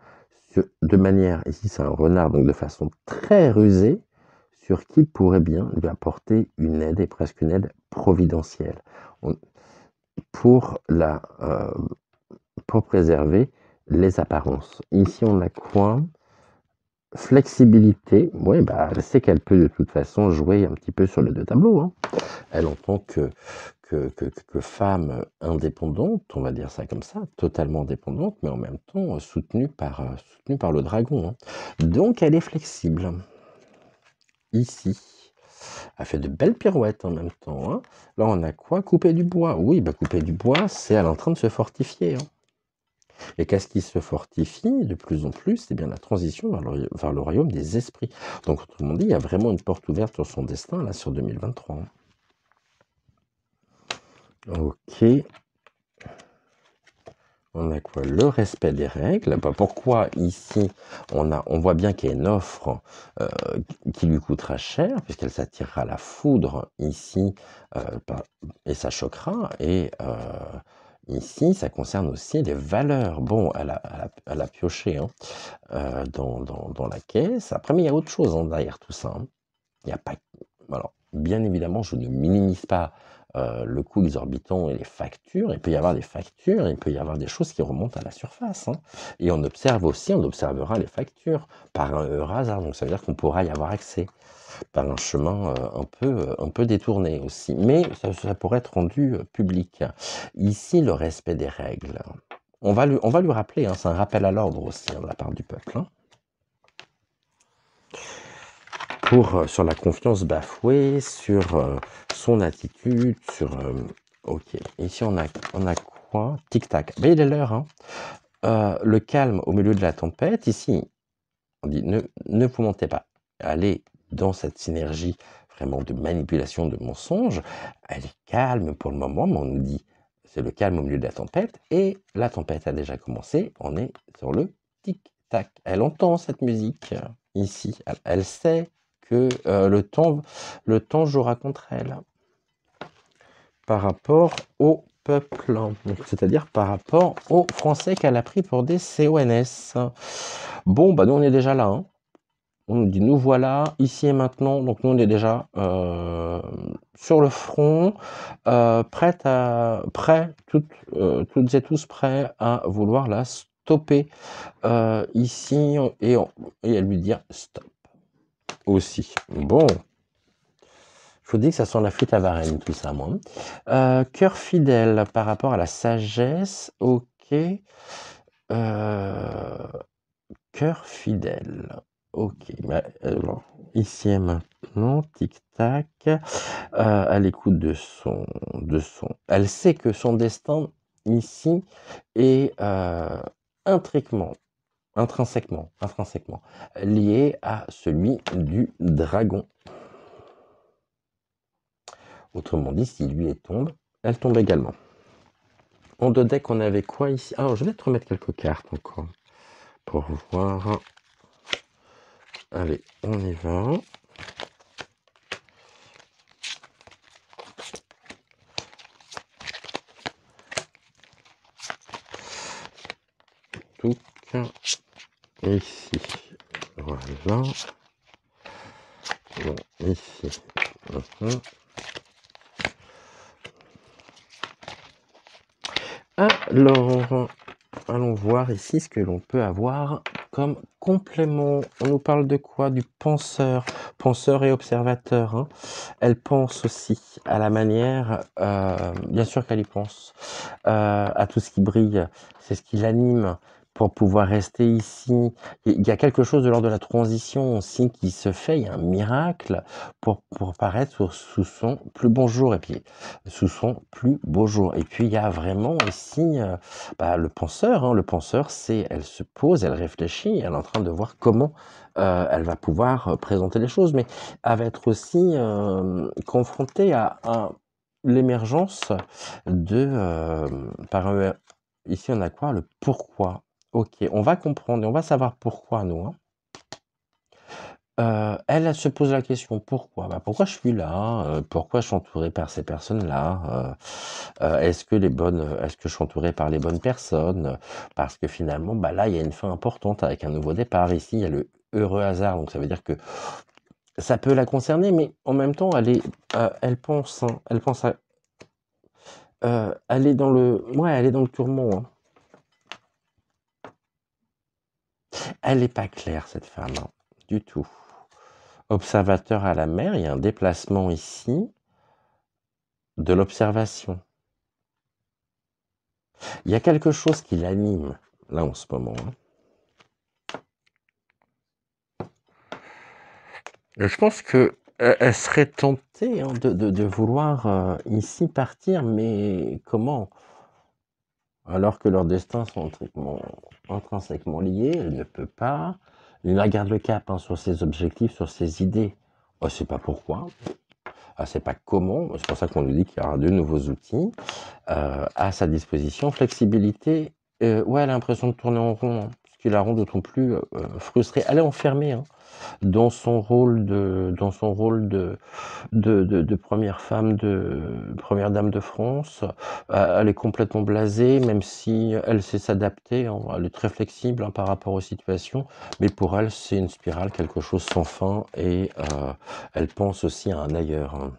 S1: de manière, ici c'est un renard, donc de façon très rusée, sur qui pourrait bien lui apporter une aide, et presque une aide providentielle, pour préserver les apparences. Ici on a quoi? Flexibilité, oui, bah, elle sait qu'elle peut de toute façon jouer un petit peu sur les deux tableaux, hein. Elle, en tant que femme indépendante, on va dire ça comme ça, totalement indépendante, mais en même temps soutenue par le dragon, hein. Donc elle est flexible. Ici, elle fait de belles pirouettes en même temps, hein. Là, on a quoi? Couper du bois. Oui, bah, couper du bois, c'est elle est en train de se fortifier, hein. Et qu'est-ce qui se fortifie de plus en plus? C'est bien la transition vers le royaume des esprits. Donc, autrement dit, il y a vraiment une porte ouverte sur son destin, là, sur 2023. Hein. Ok. On a quoi? Le respect des règles. Bah, pourquoi ici, on voit bien qu'il y a une offre qui lui coûtera cher, puisqu'elle s'attirera la foudre ici, et ça choquera. Et ici, ça concerne aussi les valeurs. Bon, elle a pioché, hein, dans la caisse. Après, mais il y a autre chose, hein, derrière tout ça, hein. Il n'y a pas... Alors, bien évidemment, je ne minimise pas le coût exorbitant et les factures. Il peut y avoir des factures, il peut y avoir des choses qui remontent à la surface, hein. Et on observera les factures par un hasard. Donc, ça veut dire qu'on pourra y avoir accès par un chemin un peu détourné aussi. Mais ça pourrait être rendu public. Ici, le respect des règles. On va lui rappeler, hein, c'est un rappel à l'ordre aussi, hein, de la part du peuple, hein. Sur la confiance bafouée, sur son attitude, ok, ici on a quoi? Tic-tac. Ben, il est l'heure, hein. Le calme au milieu de la tempête. Ici, on dit ne vous mentez pas. Allez dans cette synergie vraiment de manipulation, de mensonge. Elle est calme pour le moment, mais on nous dit c'est le calme au milieu de la tempête. Et la tempête a déjà commencé. On est sur le tic-tac. Elle entend cette musique ici. Elle sait que le temps jouera contre elle par rapport au peuple, c'est-à-dire par rapport aux Français qu'elle a pris pour des CONS. Bon, bah nous on est déjà là, hein. On nous dit nous voilà, ici et maintenant, donc nous on est déjà sur le front, toutes et tous prêts à vouloir la stopper ici et à lui dire stop aussi. Bon. Je vous dis que ça sent la frite à Varennes, tout ça, moi. Cœur fidèle par rapport à la sagesse, ok. Cœur fidèle, ok. Bah, alors, ici et maintenant, tic-tac. À l'écoute de son... Elle sait que son destin, ici, est intrinsèquement lié à celui du dragon. Autrement dit, si lui tombe, elle tombe également. En deux decks, on avait quoi ici? Alors, je vais te remettre quelques cartes encore pour voir. Allez, on y va. Touc. Ici. Voilà. Bon, ici. Alors, allons voir ici ce que l'on peut avoir comme complément. On nous parle de quoi? Du penseur et observateur, hein. Elle pense aussi à la manière, bien sûr qu'elle y pense, à tout ce qui brille, c'est ce qui l'anime, pour pouvoir rester ici. Il y a quelque chose de l'ordre de la transition aussi qui se fait, il y a un miracle pour paraître sous son plus bon jour et puis sous son plus beau jour. Et puis il y a vraiment ici le penseur, hein. Le penseur, c'est elle se pose, elle réfléchit, elle est en train de voir comment elle va pouvoir présenter les choses, mais elle va être aussi confrontée à l'émergence ici on a quoi? Le pourquoi. OK, on va comprendre et on va savoir pourquoi nous, hein. Elle se pose la question: «Pourquoi?» Pourquoi je suis là? Pourquoi je suis entourée par ces personnes-là? Est-ce que je suis entourée par les bonnes personnes? Parce que finalement, là, il y a une fin importante avec un nouveau départ. Ici, il y a le heureux hasard, donc ça veut dire que ça peut la concerner, mais en même temps, elle pense, hein, elle pense à elle est dans le tourment, hein. Elle est pas claire cette femme, hein, du tout. Observateur à la mer, il y a un déplacement ici de l'observation. Il y a quelque chose qui l'anime, là, en ce moment, hein. Je pense qu'elle serait tentée, hein, de vouloir, ici partir, mais comment? Alors que leurs destins sont intrinsèquement liés, elle ne peut pas. Elle garde le cap, hein, sur ses objectifs, sur ses idées. Elle ne sait pas pourquoi, elle ne sait pas comment. C'est pour ça qu'on nous dit qu'il y aura de nouveaux outils à sa disposition. Flexibilité, ouais, elle a l'impression de tourner en rond, hein, ce qui la rend d'autant plus frustrée. Elle est enfermée, hein, dans son rôle de première femme, de première dame de France. Elle est complètement blasée, même si elle sait s'adapter, hein. Elle est très flexible, hein, par rapport aux situations, mais pour elle, c'est une spirale, quelque chose sans fin, et elle pense aussi à un ailleurs, hein.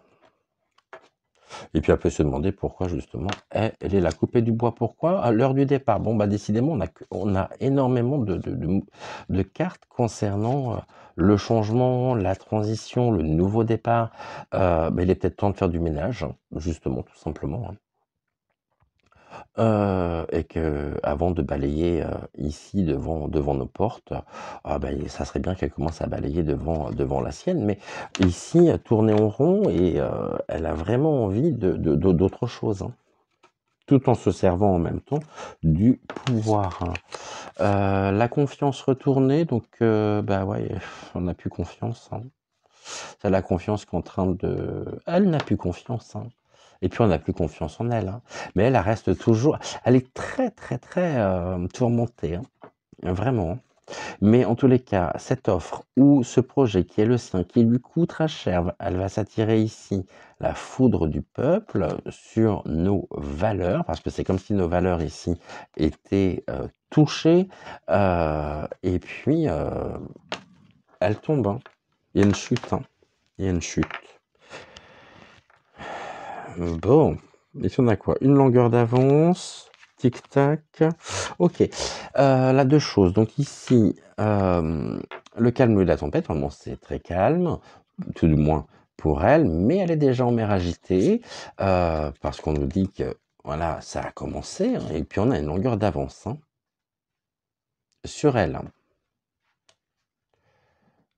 S1: Et puis elle peut se demander pourquoi justement elle est la coupée du bois. Pourquoi? À l'heure du départ. Bon, décidément, on a énormément de cartes concernant le changement, la transition, le nouveau départ. Il est peut-être temps de faire du ménage, hein, justement, tout simplement, hein. Et que avant de balayer ici devant nos portes, ça serait bien qu'elle commence à balayer devant la sienne. Mais ici, tourner en rond, et elle a vraiment envie d'autre chose, hein, tout en se servant en même temps du pouvoir, hein. La confiance retournée, donc ouais, on n'a plus confiance, hein. C'est la confiance qui est en train de... Elle n'a plus confiance, hein. Et puis on n'a plus confiance en elle, hein. Mais elle reste toujours... Elle est très, très, très tourmentée, hein. Vraiment, hein. Mais en tous les cas, cette offre ou ce projet qui est le sien, qui lui coûtera cher, elle va s'attirer ici la foudre du peuple sur nos valeurs, parce que c'est comme si nos valeurs ici étaient touchées, et puis elle tombe, hein. Il y a une chute, hein. Il y a une chute. Bon, ici on a quoi? Une longueur d'avance, tic-tac. Ok, là, deux choses. Donc ici, le calme de la tempête, vraiment c'est très calme, tout du moins pour elle, mais elle est déjà en mer agitée, parce qu'on nous dit que voilà, ça a commencé, hein, et puis on a une longueur d'avance, hein, sur elle, hein.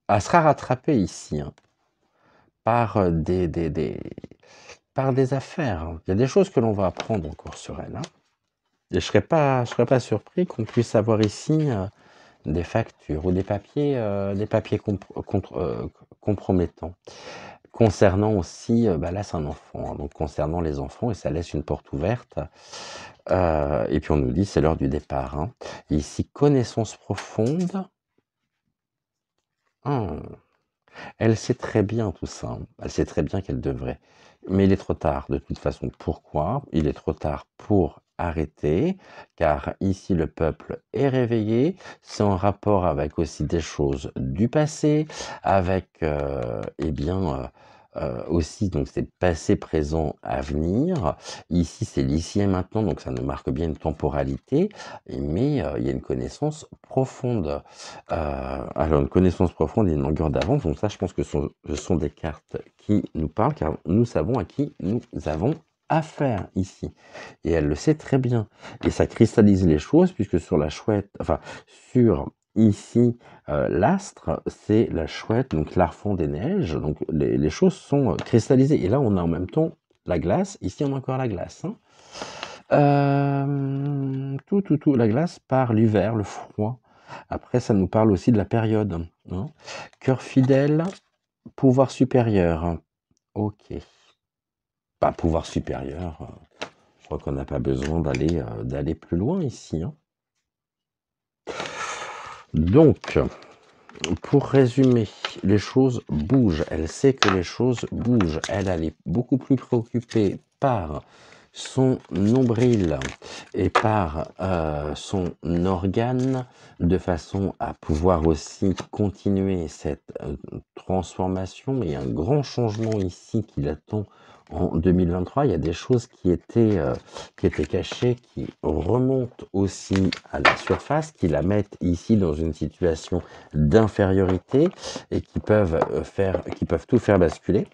S1: Elle sera rattrapée ici, hein, par par des affaires, hein. Il y a des choses que l'on va apprendre encore sur elle, hein. Et je serais pas surpris qu'on puisse avoir ici des factures ou des papiers compromettants. Concernant aussi, là c'est un enfant, hein, donc concernant les enfants, et ça laisse une porte ouverte. Et puis on nous dit c'est l'heure du départ, hein. Et ici, connaissance profonde. Elle sait très bien tout ça, hein. Elle sait très bien qu'elle devrait. Mais il est trop tard de toute façon. Pourquoi? Il est trop tard pour arrêter, car ici le peuple est réveillé. C'est en rapport avec aussi des choses du passé, avec aussi, donc c'est passé, présent, avenir. Ici c'est l'ici et maintenant, donc ça nous marque bien une temporalité, mais il y a une connaissance profonde. Alors une connaissance profonde et une longueur d'avance, donc ça je pense que ce sont des cartes qui nous parlent, car nous savons à qui nous avons à faire ici. Et elle le sait très bien. Et ça cristallise les choses, puisque sur la chouette, enfin, sur ici, l'astre, c'est la chouette, donc l'arfan des neiges. Donc les choses sont cristallisées. Et là, on a en même temps la glace. Ici, on a encore la glace. Hein. Tout, la glace par l'hiver, le froid. Après, ça nous parle aussi de la période. Hein. Cœur fidèle, pouvoir supérieur. Hein. Ok. Pas pouvoir supérieur. Je crois qu'on n'a pas besoin d'aller plus loin ici. Hein. Donc, pour résumer, les choses bougent. Elle sait que les choses bougent. Elle est beaucoup plus préoccupée par son nombril et par son organe, de façon à pouvoir aussi continuer cette transformation et un grand changement ici qui l'attend en 2023. Il y a des choses qui étaient cachées, qui remontent aussi à la surface, qui la mettent ici dans une situation d'infériorité et qui peuvent tout faire basculer.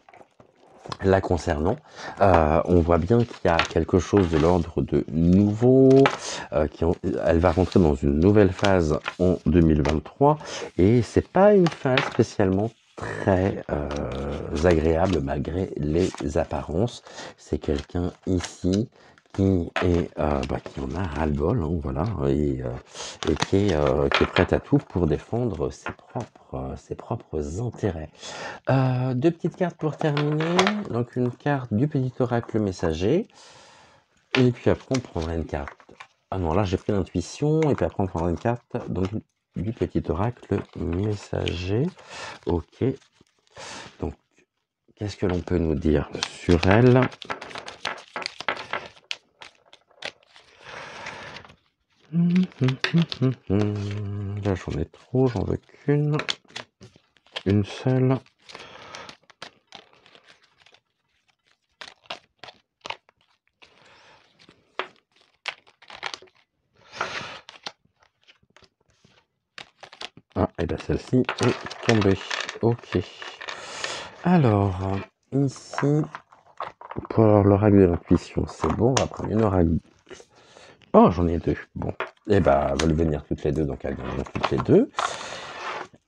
S1: La concernant, on voit bien qu'il y a quelque chose de l'ordre de nouveau, elle va rentrer dans une nouvelle phase en 2023 et c'est pas une phase spécialement très agréable malgré les apparences. C'est quelqu'un ici qui en a ras-le-bol, hein, voilà, et qui est prête à tout pour défendre ses propres intérêts. Deux petites cartes pour terminer. Donc une carte du petit oracle messager. Et puis après on prendra une carte. Ah non, là j'ai pris l'intuition. Et puis après on prendra une carte donc, du petit oracle messager. Ok. Donc, qu'est-ce que l'on peut nous dire sur elle? Là j'en ai trop, j'en veux qu'une. Une seule. Ah, et bien celle-ci est tombée. Ok. Alors, ici, pour l'oracle de l'intuition, c'est bon, on va prendre une oracle. Oh, j'en ai deux. Bon. Et bah, elles veulent venir toutes les deux, donc elles viendront toutes les deux.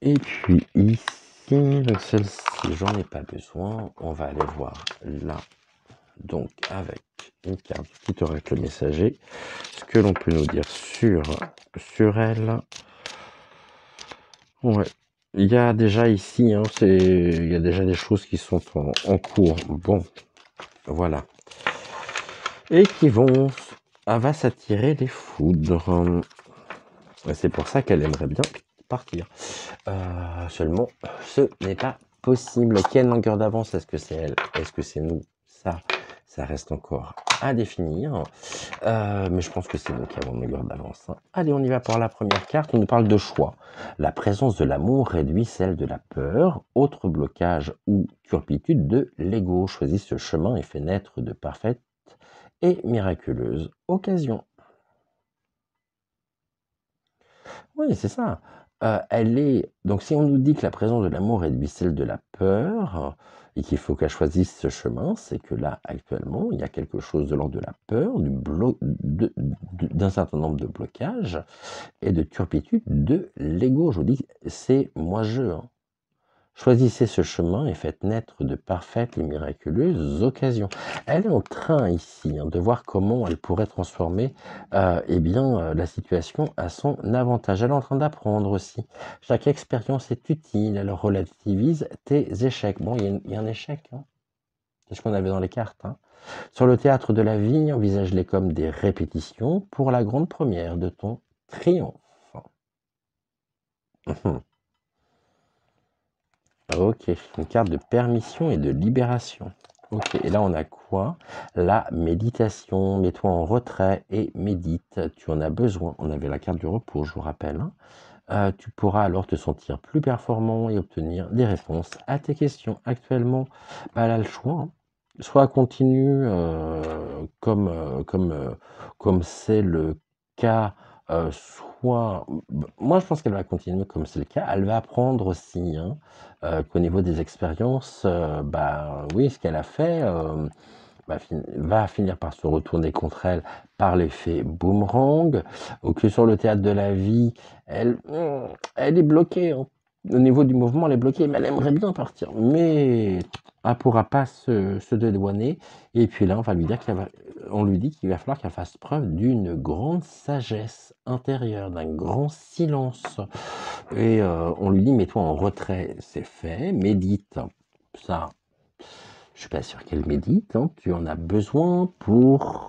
S1: Et puis ici, donc celle-ci, j'en ai pas besoin. On va aller voir là. Donc, avec une carte du petit oracle messager, ce que l'on peut nous dire sur elle. Ouais. Il y a déjà ici, hein, il y a déjà des choses qui sont en cours. Bon, voilà. Et qui va s'attirer les foudres. C'est pour ça qu'elle aimerait bien partir. Seulement, ce n'est pas possible. Quelle longueur d'avance? Est-ce que c'est elle? Est-ce que c'est nous? Ça reste encore à définir. Mais je pense que c'est nous qui avons une longueur d'avance. Hein. Allez, on y va pour la première carte. On nous parle de choix. La présence de l'amour réduit celle de la peur. Autre blocage ou turpitude de l'ego. Choisis ce chemin et fait naître de parfaites et miraculeuses occasions. Oui, c'est ça. Donc si on nous dit que la présence de l'amour réduit celle de la peur, et qu'il faut qu'elle choisisse ce chemin, c'est que là, actuellement, il y a quelque chose de l'ordre de la peur, d'un certain nombre de blocages et de turpitude de l'ego. Je vous dis, c'est moi-je. Hein. Choisissez ce chemin et faites naître de parfaites et miraculeuses occasions. Elle est en train ici de voir comment elle pourrait transformer la situation à son avantage. Elle est en train d'apprendre aussi. Chaque expérience est utile, elle relativise tes échecs. Bon, il y a un échec, hein. C'est ce qu'on avait dans les cartes. Hein. Sur le théâtre de la vie, envisage-les comme des répétitions pour la grande première de ton triomphe. Ok, une carte de permission et de libération. Ok, et là on a quoi? La méditation. Mets-toi en retrait et médite. Tu en as besoin. On avait la carte du repos, je vous rappelle. Hein. Tu pourras alors te sentir plus performant et obtenir des réponses à tes questions. Actuellement, elle a le choix. Hein. Soit continue comme c'est le cas, soit... Moi, je pense qu'elle va continuer comme c'est le cas. Elle va apprendre aussi, hein, qu'au niveau des expériences, oui, ce qu'elle a fait, va finir par se retourner contre elle par l'effet boomerang, ou que sur le théâtre de la vie, elle est bloquée, hein. Au niveau du mouvement, elle est bloquée, mais elle aimerait bien partir, mais elle pourra pas se dédouaner. Et puis là, on lui dit qu'il va falloir qu'elle fasse preuve d'une grande sagesse intérieure, d'un grand silence. Et on lui dit, mets-toi en retrait, c'est fait, médite. Ça, je suis pas sûr qu'elle médite, hein. Tu en as besoin, point.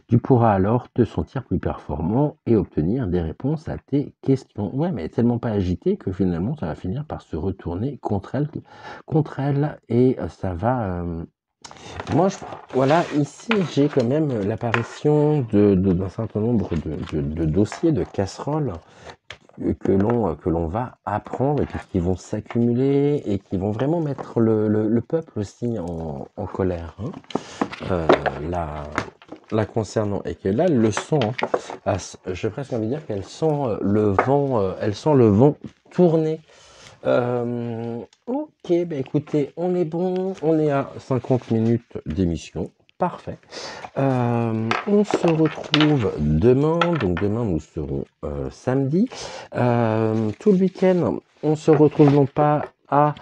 S1: Tu pourras alors te sentir plus performant et obtenir des réponses à tes questions. Ouais, mais elle est tellement pas agitée que finalement, ça va finir par se retourner contre elle et ça va. Moi, voilà, ici, j'ai quand même l'apparition d'un certain nombre de dossiers, de casseroles que l'on va apprendre et puis qui vont s'accumuler et qui vont vraiment mettre le peuple aussi en colère, hein, euh, la concernant. Et que là, elle le sent, hein. J'ai presque envie de dire qu'elle sent elle sent le vent tourner. Ok, bah écoutez, on est bon, on est à 50 minutes d'émission. Parfait. On se retrouve demain. Donc demain, nous serons samedi. Tout le week-end, on se retrouve non pas à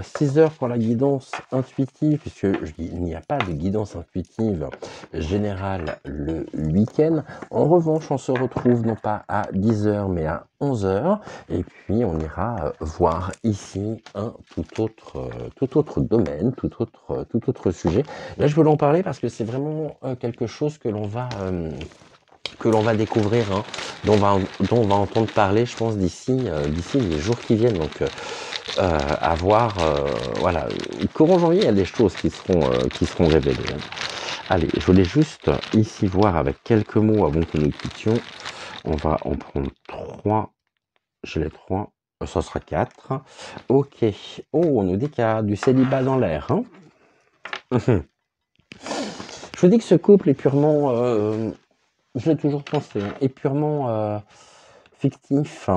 S1: 6 heures pour la guidance intuitive, puisque il n'y a pas de guidance intuitive générale le week-end. En revanche, on se retrouve non pas à 10 heures, mais à 11 heures. Et puis, on ira voir ici un tout autre domaine, tout autre sujet. Là, je voulais en parler parce que c'est vraiment quelque chose que l'on va découvrir, hein, dont on va entendre parler, je pense, d'ici les jours qui viennent. Donc, à voir, voilà, courant janvier, il y a des choses qui seront révélées, hein. Allez, je voulais juste ici voir avec quelques mots avant que nous quittions. On va en prendre 3. J'ai les 3. Ça sera 4. Ok. Oh, on nous dit qu'il y a du célibat dans l'air, hein. Je vous dis que ce couple est purement, je l'ai toujours pensé, hein, est purement fictif.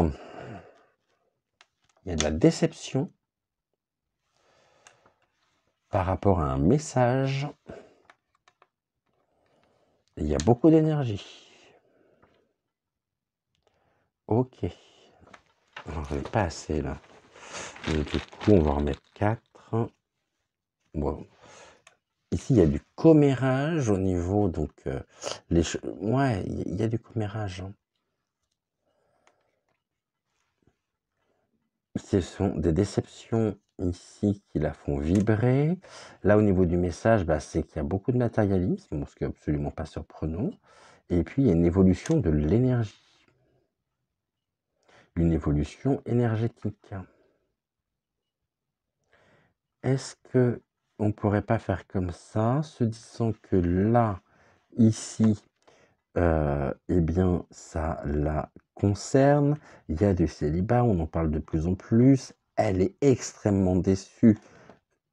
S1: Il y a de la déception par rapport à un message. Il y a beaucoup d'énergie. Ok. J'en ai pas assez là. Donc, du coup, on va en mettre 4. Bon. Ici, il y a du commérage au niveau, donc ouais, il y a du commérage, hein. Ce sont des déceptions ici qui la font vibrer. Là, au niveau du message, c'est qu'il y a beaucoup de matérialisme, ce qui est absolument pas surprenant. Et puis, il y a une évolution de l'énergie, une évolution énergétique. Est-ce que on pourrait pas faire comme ça, se disant que là, ici, eh bien, ça la concerne. Il y a du célibat, on en parle de plus en plus. Elle est extrêmement déçue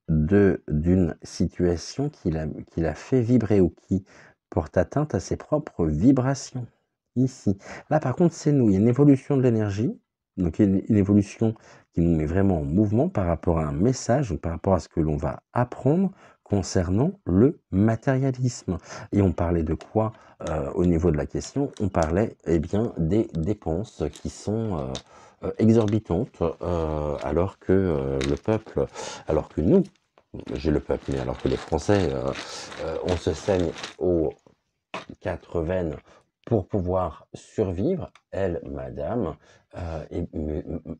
S1: d'une situation qui la fait vibrer ou qui porte atteinte à ses propres vibrations, ici. Là, par contre, c'est nous. Il y a une évolution de l'énergie, donc il y a une évolution qui nous met vraiment en mouvement par rapport à un message, ou par rapport à ce que l'on va apprendre concernant le matérialisme. Et on parlait de quoi au niveau de la question? On parlait bien des dépenses qui sont exorbitantes, alors que le peuple, alors que nous, j'ai le peuple, mais alors que les Français, on se saigne aux 4 veines pour pouvoir survivre, elle, madame, et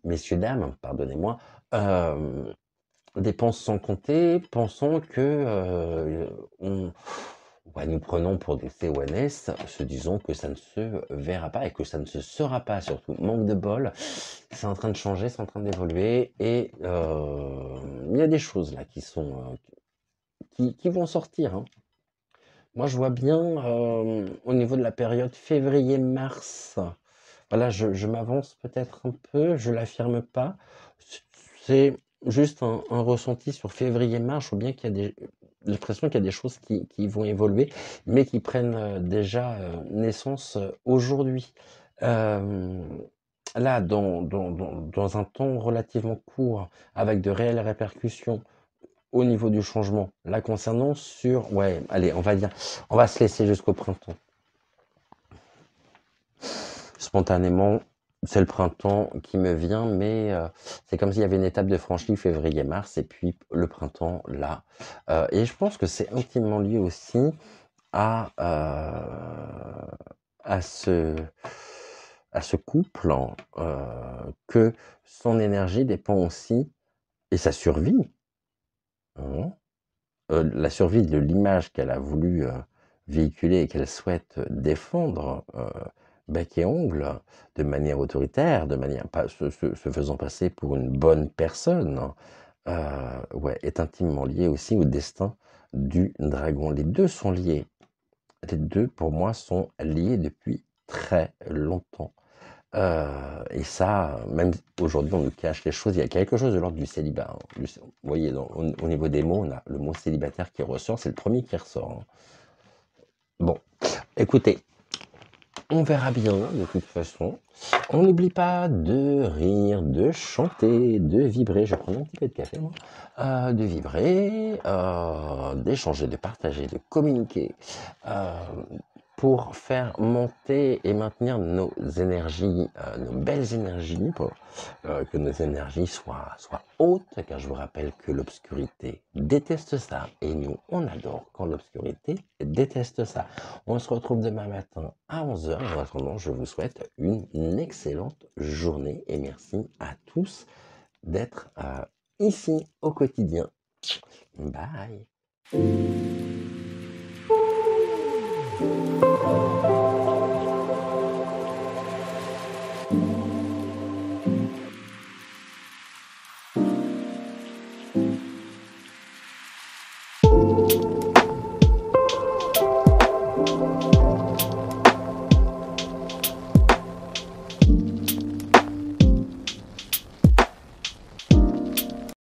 S1: messieurs, dames, pardonnez-moi, dépenses sans compter, pensant que nous prenons pour des CONS, se disant que ça ne se verra pas et que ça ne se sera pas, surtout. Manque de bol, c'est en train de changer, c'est en train d'évoluer, et il y a des choses là qui sont qui vont sortir, hein. Moi, je vois bien au niveau de la période février-mars. Voilà, je m'avance peut-être un peu, je l'affirme pas. C'est juste un ressenti sur février-mars. Je vois bien qu'il y a j'ai l'impression qu'il y a des choses qui vont évoluer, mais qui prennent déjà naissance aujourd'hui. Euh, Là, dans un temps relativement court, avec de réelles répercussions au niveau du changement, là concernant sur, ouais, allez, on va dire, on va se laisser jusqu'au printemps. Spontanément, c'est le printemps qui me vient, mais c'est comme s'il y avait une étape de franchie, février-mars, et puis le printemps, là. Et je pense que c'est intimement lié aussi à, à ce, à ce couple, hein, que son énergie dépend aussi, et sa survie, hein, la survie de l'image qu'elle a voulu véhiculer et qu'elle souhaite défendre, bec et ongle, de manière autoritaire, de manière pas se faisant passer pour une bonne personne, ouais, est intimement lié aussi au destin du dragon. Les 2 sont liés. Les 2 pour moi sont liés depuis très longtemps. Et ça, même aujourd'hui, on nous cache les choses. Il y a quelque chose de l'ordre du célibat, hein. Vous voyez, au niveau des mots, on a le mot célibataire qui ressort, c'est le premier qui ressort, hein. Bon, écoutez, on verra bien de toute façon. On n'oublie pas de rire, de chanter, de vibrer. Je vais prendre un petit peu de café, moi. De vibrer, d'échanger, de partager, de communiquer. Pour faire monter et maintenir nos énergies, nos belles énergies, pour que nos énergies soient hautes, car je vous rappelle que l'obscurité déteste ça, et nous, on adore quand l'obscurité déteste ça. On se retrouve demain matin à 11 h. En attendant, je vous souhaite une excellente journée, et merci à tous d'être ici au quotidien. Bye.